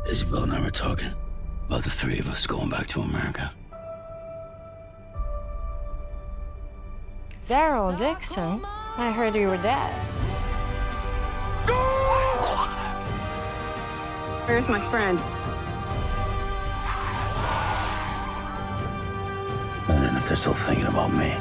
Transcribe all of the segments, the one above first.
Isabel and I were talking about the three of us going back to America. Daryl Dixon? I heard you were dead. Where's my friend? Wondering if they're still thinking about me.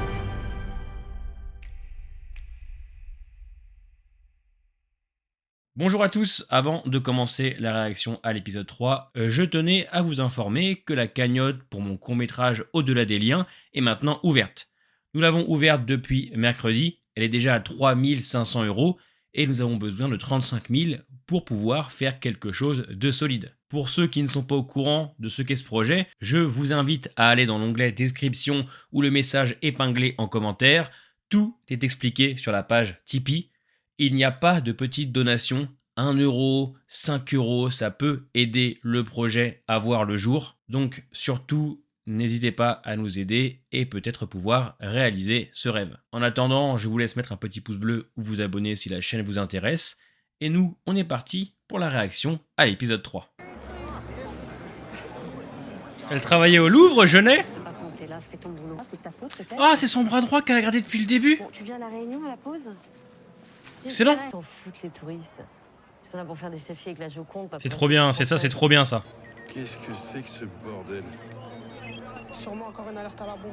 Bonjour à tous, avant de commencer la réaction à l'épisode 3, je tenais à vous informer que la cagnotte pour mon court-métrage Au-delà des liens est maintenant ouverte. Nous l'avons ouverte depuis mercredi, elle est déjà à 3500 € et nous avons besoin de 35 000 pour pouvoir faire quelque chose de solide. Pour ceux qui ne sont pas au courant de ce qu'est ce projet, je vous invite à aller dans l'onglet description ou le message épinglé en commentaire. Tout est expliqué sur la page Tipeee. Il n'y a pas de petite donation, 1 €, 5 €, ça peut aider le projet à voir le jour. Donc surtout, n'hésitez pas à nous aider et peut-être pouvoir réaliser ce rêve. En attendant, je vous laisse mettre un petit pouce bleu ou vous abonner si la chaîne vous intéresse. Et nous, on est parti pour la réaction à l'épisode 3. Elle travaillait au Louvre, Genet ? Ah, c'est son bras droit qu'elle a gardé depuis le début. Bon, tu viens à la réunion à la pause? Excellent. T'en foutent les touristes. Ils sont là pour faire des selfies avec la Joconde. C'est trop bien, c'est ça, c'est trop bien ça. Qu'est-ce que c'est que ce bordel? Sûrement encore une alerte à la bombe.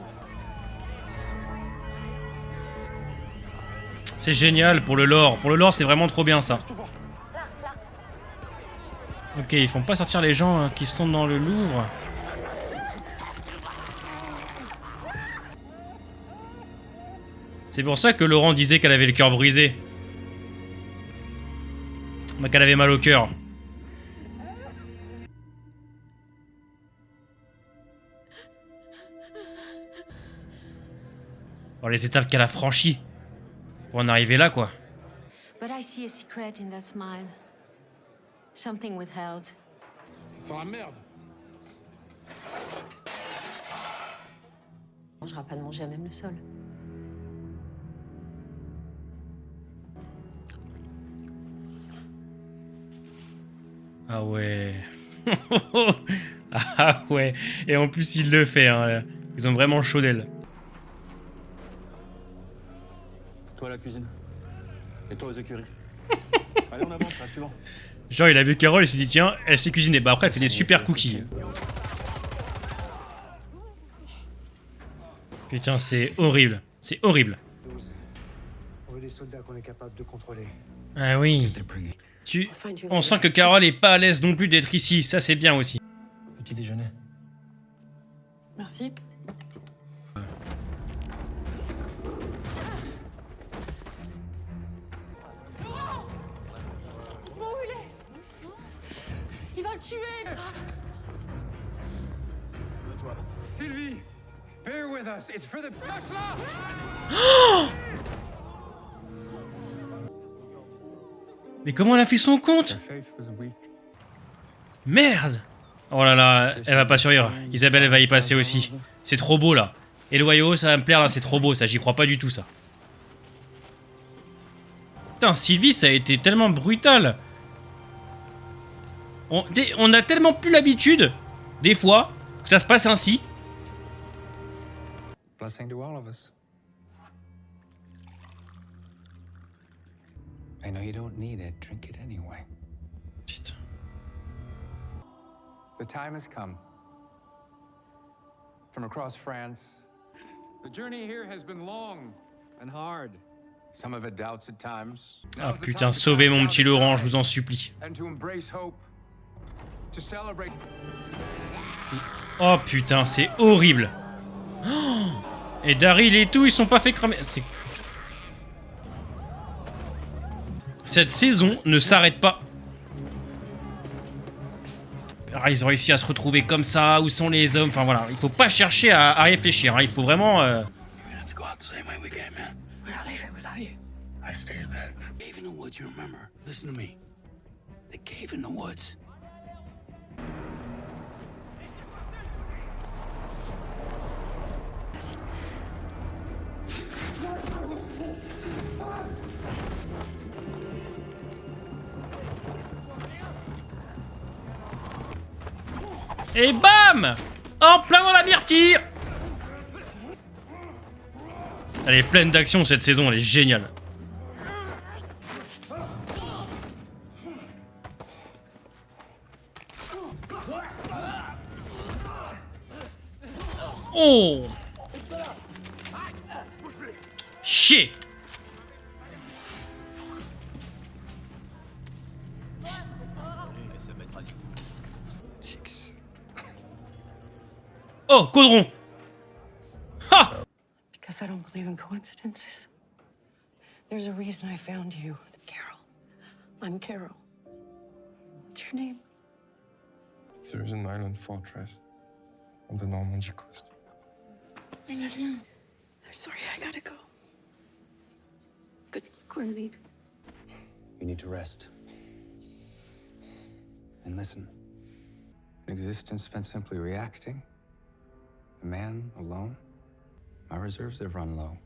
C'est génial pour le lore. Pour le lore, c'est vraiment trop bien ça. Ok, ils font pas sortir les gens qui sont dans le Louvre. C'est pour ça que Laurent disait qu'elle avait le cœur brisé. Bah, qu'elle avait mal au cœur. Bon, les étapes qu'elle a franchies pour en arriver là, quoi. But I see a secret in that smile. Something withheld. Ça sent la merde. On mangera pas de manger à même le sol. Ah ouais. Ah ouais. Et en plus, il le fait. Hein. Ils ont vraiment chaud d'elle. Toi à la cuisine. Et toi aux écuries. Allez, on avance, là, suivant. Genre, il a vu Carole et s'est dit, tiens, elle sait cuisiner. Bah après, elle fait des super cookies. Putain, c'est horrible. C'est horrible. On veut des soldats qu'on est capable de contrôler. Ah oui. On sent que Carole est pas à l'aise non plus d'être ici. Ça, c'est bien aussi. Petit déjeuner. Merci. Il va le tuer. Sylvie, bear with us. It's for the lâche-la. Mais comment elle a fait son compte? Merde! Oh là là, elle va pas survivre. Isabelle, elle va y passer aussi. C'est trop beau là. Et le Wayo, ça va me plaire là, c'est trop beau ça. J'y crois pas du tout ça. Putain, Sylvie, ça a été tellement brutal. On a tellement plus l'habitude, des fois, que ça se passe ainsi. Blessing to all of us. I know you don't need it. Drink it anyway. Putain. The time has come. From across France, the journey here has been long and hard. Some of it doubts at times. Ah putain, sauvez mon petit Laurent, je vous en supplie. And to embrace hope, to celebrate. Oh putain, c'est horrible. Oh, et Daryl et tout, ils sont pas fait cramer. Cette saison ne s'arrête pas. Ah, ils ont réussi à se retrouver comme ça. Où sont les hommes? Enfin voilà, il faut pas chercher à réfléchir. Hein. Il faut vraiment. Et bam! En plein dans la myrtille! Elle est pleine d'action cette saison, elle est géniale. Oh! Chier! Oh, Caudron! Ha! Because I don't believe in coincidences. There's a reason I found you. Carol. I'm Carol. What's your name? There's an island fortress on the Normandy coast. I'm sorry, I gotta go. Good Cornmead. You need to rest. And listen. An existence spent simply reacting. A man alone. My reserves have run low.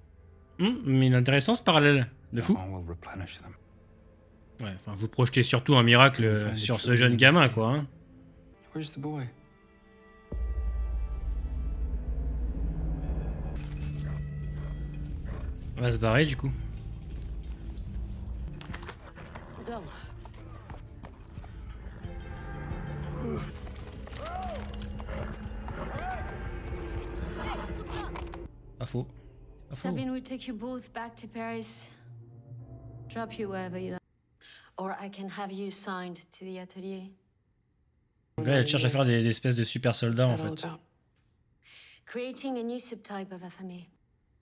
Mais il est intéressant ce parallèle, de fou. No one will replenish them. Ouais, enfin, vous projetez surtout un miracle sur ce jeune gamin, quoi. Hein. Where's the boy? On va se barrer du coup. Go. Pas faux. Pas faux. Sabine will take you both back to Paris. Drop you wherever you like. Or I can have you signed to the atelier. Donc là, elle cherche à faire des espèces de super soldats en fait. Creating a new subtype of affamé.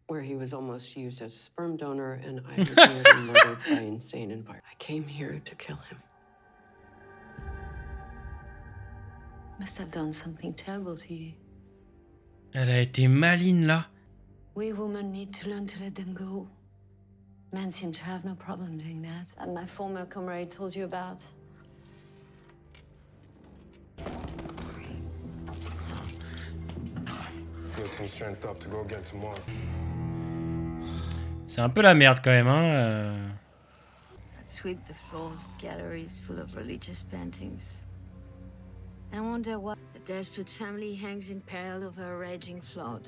Where he was almost used as a sperm donor and I was nearly murdered by insane environment. I came here to kill him. Must have done something terrible to you. Elle a été maligne là. We women need to learn to let them go. Men seem to have no problem doing that. And my former comrade told you about. C'est un peu la merde quand même, hein. That sweep the floors of galleries full of religious paintings. And I wonder why a desperate family hangs in peril of a raging flood.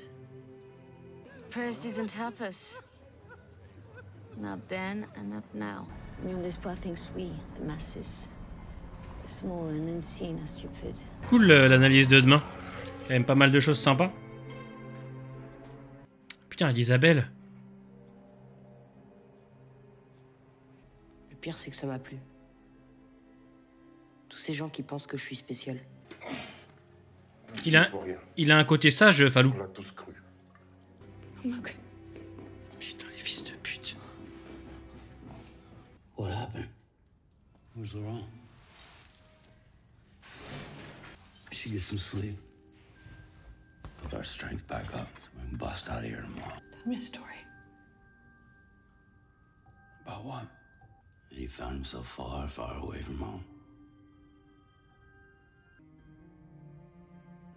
Press didn't help us. Not then and not now. Union d'Espoir thinks we, the masses, the small and unseen, are stupid. Cool l'analyse de demain. Quand même pas mal de choses sympas. Putain, Isabelle. Le pire, c'est que ça m'a plu. Tous ces gens qui pensent que je suis spécial. Il a un côté sage, Falou. On l'a tous cru. Putain, les fils de pute. What happened? What's wrong? I should get some sleep. Put our strength back up so we can bust out of here tomorrow. Tell me a story. About what? He found himself far, far away from home.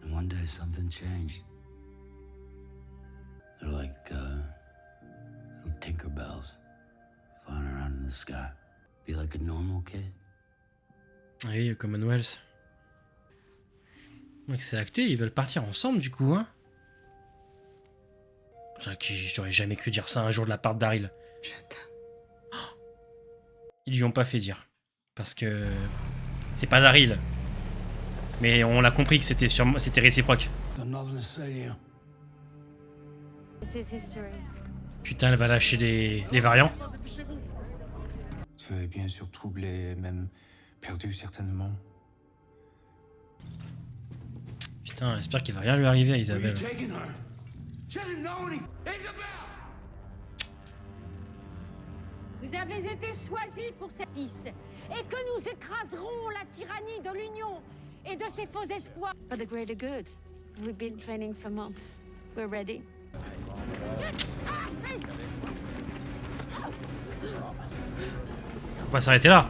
And one day something changed. They're like little Tinkerbells flying around in the sky. Be like a normal kid. Oui, Commonwealth. Donc c'est acté, ils veulent partir ensemble du coup, hein. Putain, j'aurais jamais cru dire ça un jour de la part d'Daryl. Ils lui ont pas fait dire. Parce que c'est pas Daryl. Mais on l'a compris que c'était réciproque. Got nothing to say to you. This is history. Putain, elle va lâcher les variants. Tu es bien sûr troublé, même perdu certainement. Putain, j'espère qu'il va rien lui arriver à Isabelle. Vous avez été choisis pour ces fils et que nous écraserons la tyrannie de l'Union et de ses faux espoirs. For the greater good. We've been training for months. We're ready. On va s'arrêter là.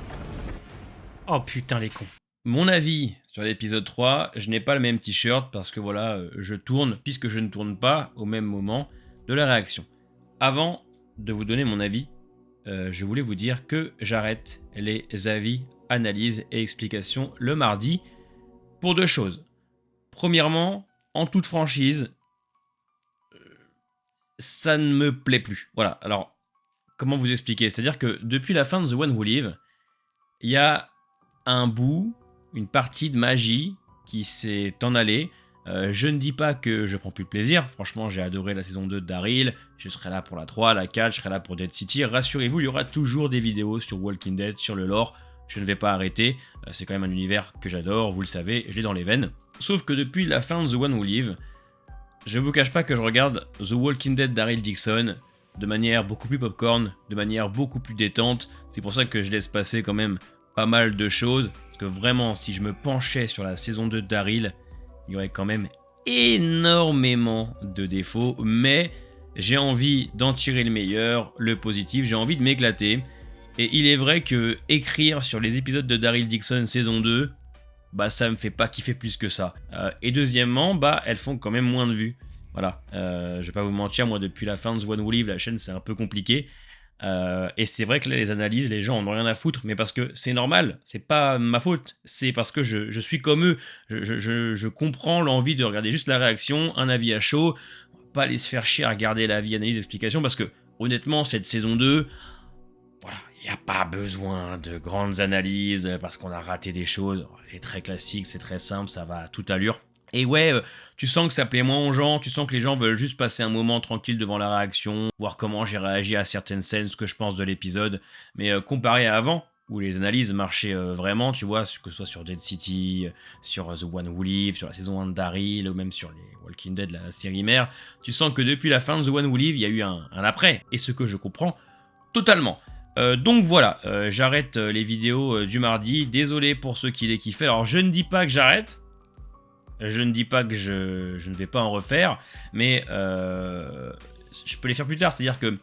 Oh putain, les cons. Mon avis sur l'épisode 3, je n'ai pas le même t-shirt parce que voilà, je tourne, puisque je ne tourne pas au même moment de la réaction. Avant de vous donner mon avis, je voulais vous dire que j'arrête les avis, analyses et explications le mardi pour deux choses. premièrement, en toute franchise, ça ne me plaît plus. Voilà, alors, comment vous expliquer? C'est-à-dire que depuis la fin de The One Who Live, il y a un bout, une partie de magie qui s'est en allée. Je ne dis pas que je prends plus de plaisir. Franchement, j'ai adoré la saison 2 de Daryl. Je serai là pour la 3, la 4, je serai là pour Dead City. Rassurez-vous, il y aura toujours des vidéos sur Walking Dead, sur le lore. Je ne vais pas arrêter. C'est quand même un univers que j'adore, vous le savez, je l'ai dans les veines. Sauf que depuis la fin de The One Who Live, je ne vous cache pas que je regarde The Walking Dead Daryl Dixon de manière beaucoup plus popcorn, de manière beaucoup plus détente. C'est pour ça que je laisse passer quand même pas mal de choses. Parce que vraiment, si je me penchais sur la saison 2 de Daryl, il y aurait quand même énormément de défauts. Mais j'ai envie d'en tirer le meilleur, le positif. J'ai envie de m'éclater. Et il est vrai que écrire sur les épisodes de Daryl Dixon saison 2, bah ça me fait pas kiffer plus que ça. Et deuxièmement, bah elles font quand même moins de vues. Voilà, je vais pas vous mentir, moi depuis la fin de The One Who Live, la chaîne c'est un peu compliqué. Et c'est vrai que là les analyses, les gens en ont rien à foutre, mais parce que c'est normal, c'est pas ma faute, c'est parce que je suis comme eux, je comprends l'envie de regarder juste la réaction, un avis à chaud, pas aller se faire chier à regarder l'avis, analyse, explication, parce que honnêtement cette saison 2, voilà, il n'y a pas besoin de grandes analyses parce qu'on a raté des choses. Elle est très classique, c'est très simple, ça va à toute allure. Et ouais, tu sens que ça plaît moins aux gens, tu sens que les gens veulent juste passer un moment tranquille devant la réaction, voir comment j'ai réagi à certaines scènes, ce que je pense de l'épisode. Mais comparé à avant, où les analyses marchaient vraiment, tu vois, que ce soit sur Dead City, sur The One Who Live, sur la saison 1 de Daryl, ou même sur les Walking Dead, la série mère, tu sens que depuis la fin de The One Who Live, il y a eu un après, et ce que je comprends totalement. Donc voilà, j'arrête les vidéos du mardi, désolé pour ceux qui les kiffaient. Alors je ne dis pas que j'arrête, je ne dis pas que je ne vais pas en refaire, mais je peux les faire plus tard, c'est-à-dire que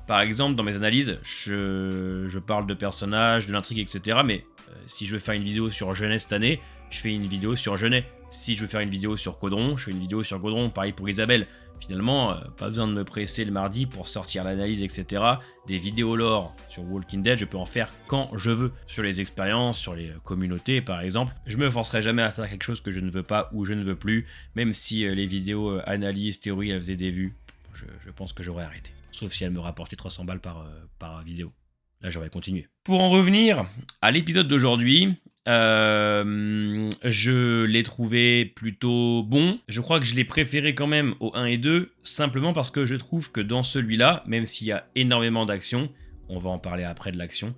par exemple dans mes analyses, je parle de personnages, de l'intrigue, etc. Mais si je veux faire une vidéo sur Jeunet cette année, je fais une vidéo sur Jeunet. Si je veux faire une vidéo sur Caudron, je fais une vidéo sur Caudron, pareil pour Isabelle. Finalement, pas besoin de me presser le mardi pour sortir l'analyse, etc. Des vidéos lore sur Walking Dead, je peux en faire quand je veux. Sur les expériences, sur les communautés par exemple. Je me forcerai jamais à faire quelque chose que je ne veux pas ou je ne veux plus. Même si les vidéos analyse, théorie, elles faisaient des vues, je pense que j'aurais arrêté. Sauf si elles me rapportaient 300 balles par vidéo. Là, j'aurais continué. Pour en revenir à l'épisode d'aujourd'hui, je l'ai trouvé plutôt bon. Je crois que je l'ai préféré quand même au 1 et 2, simplement parce que je trouve que dans celui-là, même s'il y a énormément d'action, on va en parler après de l'action,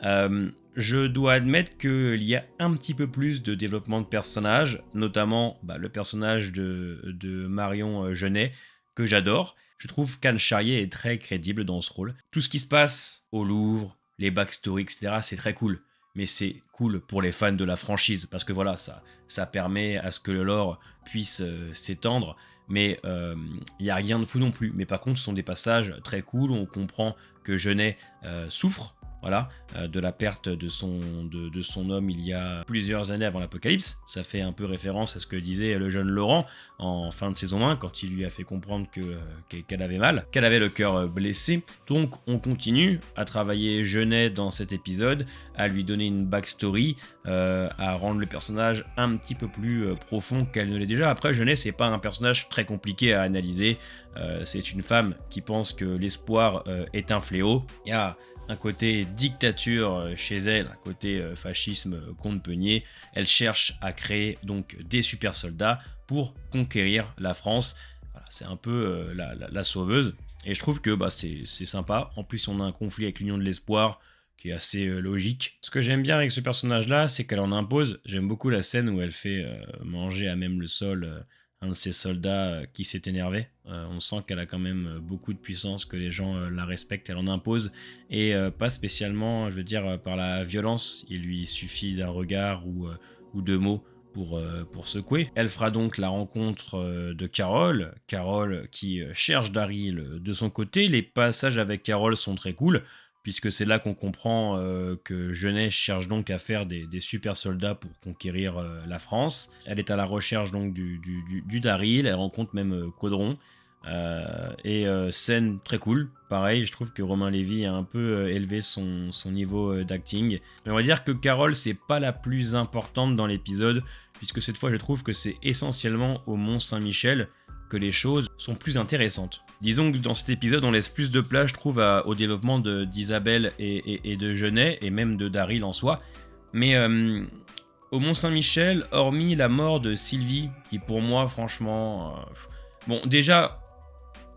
je dois admettre qu'il y a un petit peu plus de développement de personnages, notamment le personnage de Marion Jeunet, que j'adore. Je trouve qu'Anne Charrier est très crédible dans ce rôle. Tout ce qui se passe au Louvre, les backstories, etc., c'est très cool. Mais c'est cool pour les fans de la franchise, parce que voilà, ça permet à ce que le lore puisse s'étendre. Mais il n'y a rien de fou non plus. Mais par contre, ce sont des passages très cool où on comprend que Jeunet souffre. Voilà, de la perte de son homme il y a plusieurs années avant l'apocalypse. Ça fait un peu référence à ce que disait le jeune Laurent en fin de saison 1 quand il lui a fait comprendre qu'elle avait mal, qu'elle avait le cœur blessé. Donc on continue à travailler Jeunet dans cet épisode, à lui donner une backstory, à rendre le personnage un petit peu plus profond qu'elle ne l'est déjà. Après, Jeunet, c'est pas un personnage très compliqué à analyser. C'est une femme qui pense que l'espoir est un fléau. Il y a un côté dictature chez elle, un côté fascisme qu'on ne peut nier. Elle cherche à créer donc des super soldats pour conquérir la France. Voilà, c'est un peu la sauveuse. Et je trouve que c'est sympa. En plus, on a un conflit avec l'Union de l'Espoir qui est assez logique. Ce que j'aime bien avec ce personnage-là, c'est qu'elle en impose. J'aime beaucoup la scène où elle fait manger à même le sol un de ses soldats qui s'est énervé. On sent qu'elle a quand même beaucoup de puissance, que les gens la respectent, elle en impose, et pas spécialement, je veux dire, par la violence. Il lui suffit d'un regard ou de mots pour secouer. Elle fera donc la rencontre de Carol qui cherche Daryl de son côté. Les passages avec Carol sont très cool, puisque c'est là qu'on comprend que Jeunet cherche donc à faire des super soldats pour conquérir la France. Elle est à la recherche donc du Daryl, elle rencontre même Caudron. Scène très cool. Pareil, je trouve que Romain Lévy a un peu élevé son niveau d'acting. Mais on va dire que Carole, c'est pas la plus importante dans l'épisode, puisque cette fois, je trouve que c'est essentiellement au Mont-Saint-Michel que les choses sont plus intéressantes. Disons que dans cet épisode, on laisse plus de place, je trouve, au développement d'Isabelle et de Genet, et même de Daryl en soi. Mais au Mont-Saint-Michel, hormis la mort de Sylvie, qui pour moi, franchement... bon, déjà...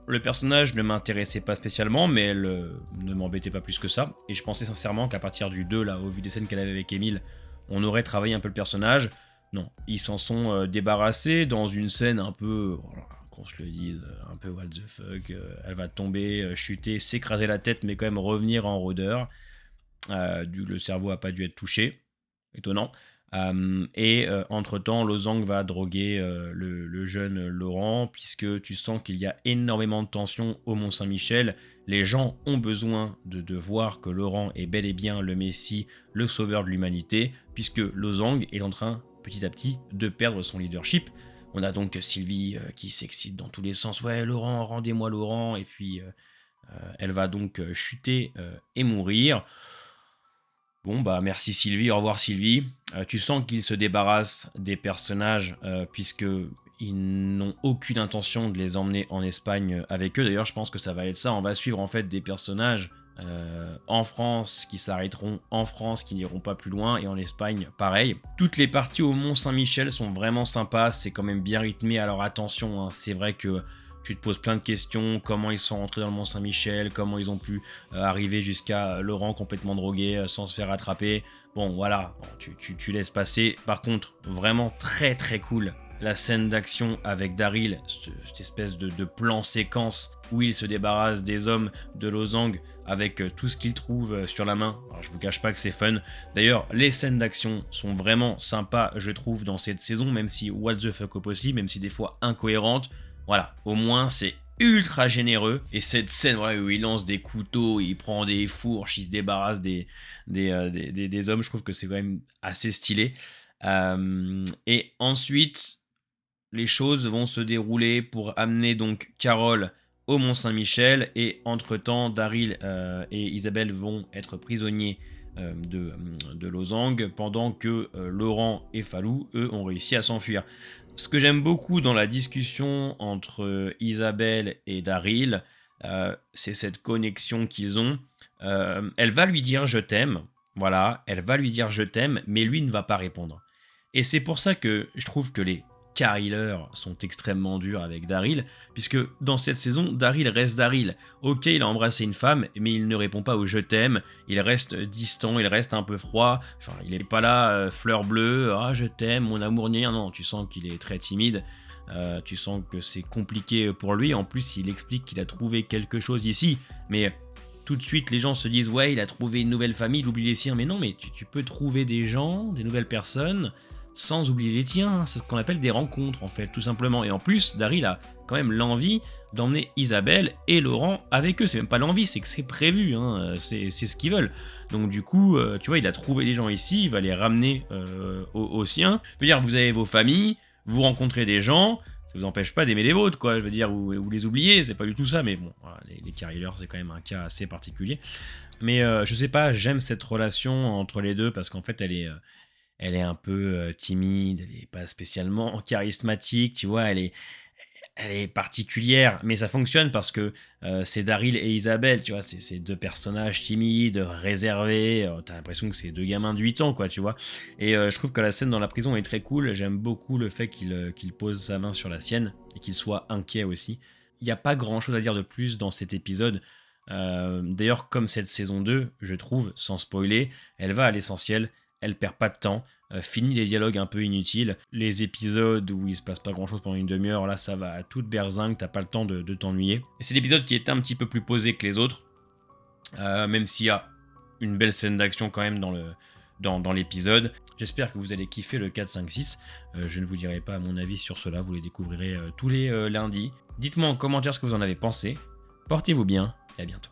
Le personnage ne m'intéressait pas spécialement, mais elle ne m'embêtait pas plus que ça. Et je pensais sincèrement qu'à partir du 2, là, au vu des scènes qu'elle avait avec Émile, on aurait travaillé un peu le personnage. Non, ils s'en sont débarrassés dans une scène un peu, voilà, qu'on se le dise, un peu what the fuck. Elle va tomber, chuter, s'écraser la tête, mais quand même revenir en rôdeur. Le cerveau n'a pas dû être touché. Étonnant. Entre-temps, Lozang va droguer le jeune Laurent, puisque tu sens qu'il y a énormément de tension au Mont-Saint-Michel. Les gens ont besoin de voir que Laurent est bel et bien le Messie, le sauveur de l'humanité, puisque Lozang est en train, petit à petit, de perdre son leadership. On a donc Sylvie qui s'excite dans tous les sens. « Ouais, Laurent, rendez-moi Laurent !» Et puis, elle va donc chuter et mourir. Bon, bah merci Sylvie, au revoir Sylvie. Tu sens qu'ils se débarrassent des personnages puisqu'ils n'ont aucune intention de les emmener en Espagne avec eux. D'ailleurs, je pense que ça va être ça. On va suivre en fait des personnages en France qui s'arrêteront en France, qui n'iront pas plus loin, et en Espagne, pareil. Toutes les parties au Mont-Saint-Michel sont vraiment sympas. C'est quand même bien rythmé. Alors attention, hein, c'est vrai que tu te poses plein de questions, comment ils sont rentrés dans le Mont-Saint-Michel, comment ils ont pu arriver jusqu'à Laurent complètement drogué sans se faire attraper. Bon, voilà, tu laisses passer. Par contre, vraiment très très cool, la scène d'action avec Daryl, cette espèce de plan séquence où il se débarrasse des hommes de Lozang avec tout ce qu'il trouve sur la main. Alors, je vous cache pas que c'est fun. D'ailleurs, les scènes d'action sont vraiment sympas, je trouve, dans cette saison, même si what the fuck up aussi, même si des fois incohérentes. Voilà, au moins c'est ultra généreux. Et cette scène voilà, où il lance des couteaux, il prend des fourches, il se débarrasse des hommes, je trouve que c'est quand même assez stylé. Et ensuite, les choses vont se dérouler pour amener donc Carole au Mont-Saint-Michel. Et entre-temps, Daryl et Isabelle vont être prisonniers de Lozang, pendant que Laurent et Falou, eux, ont réussi à s'enfuir. Ce que j'aime beaucoup dans la discussion entre Isabelle et Daryl, c'est cette connexion qu'ils ont. Elle va lui dire « je t'aime », voilà, elle va lui dire « je t'aime », mais lui ne va pas répondre. Et c'est pour ça que je trouve que les Carylers sont extrêmement durs avec Daryl, puisque dans cette saison, Daryl reste Daryl. Ok, il a embrassé une femme, mais il ne répond pas au « je t'aime », il reste distant, il reste un peu froid, enfin, il n'est pas là, fleur bleue, « ah, je t'aime, mon amour », non, tu sens qu'il est très timide, tu sens que c'est compliqué pour lui, en plus, il explique qu'il a trouvé quelque chose ici, mais tout de suite, les gens se disent « ouais, il a trouvé une nouvelle famille, il oublie les siens », mais non, mais tu peux trouver des gens, des nouvelles personnes, sans oublier les tiens, c'est ce qu'on appelle des rencontres en fait, tout simplement. Et en plus, Daryl a quand même l'envie d'emmener Isabelle et Laurent avec eux. C'est même pas l'envie, c'est que c'est prévu, hein. C'est ce qu'ils veulent. Donc du coup, tu vois, il a trouvé des gens ici, il va les ramener aux siens. Je veux dire, vous avez vos familles, vous rencontrez des gens, ça vous empêche pas d'aimer les vôtres, quoi. Je veux dire, ou les oublier, c'est pas du tout ça, mais bon, voilà, les Carylers, c'est quand même un cas assez particulier. Mais je sais pas, j'aime cette relation entre les deux, parce qu'en fait, elle est un peu timide, elle n'est pas spécialement charismatique, tu vois, elle est particulière, mais ça fonctionne parce que c'est Daryl et Isabelle, tu vois, c'est ces deux personnages timides, réservés, t'as l'impression que c'est deux gamins de 8 ans, quoi, tu vois, et je trouve que la scène dans la prison est très cool, j'aime beaucoup le fait qu'il pose sa main sur la sienne, et qu'il soit inquiet aussi. Il n'y a pas grand chose à dire de plus dans cet épisode. D'ailleurs, comme cette saison 2, je trouve, sans spoiler, elle va à l'essentiel, elle perd pas de temps, finit les dialogues un peu inutiles, les épisodes où il se passe pas grand chose pendant une demi-heure, là ça va à toute berzingue, t'as pas le temps de t'ennuyer. Et c'est l'épisode qui est un petit peu plus posé que les autres, même s'il y a une belle scène d'action quand même dans l'épisode. J'espère que vous allez kiffer le 4, 5, 6, je ne vous dirai pas mon avis sur cela, vous les découvrirez tous les lundis. Dites-moi en commentaire ce que vous en avez pensé, portez-vous bien et à bientôt.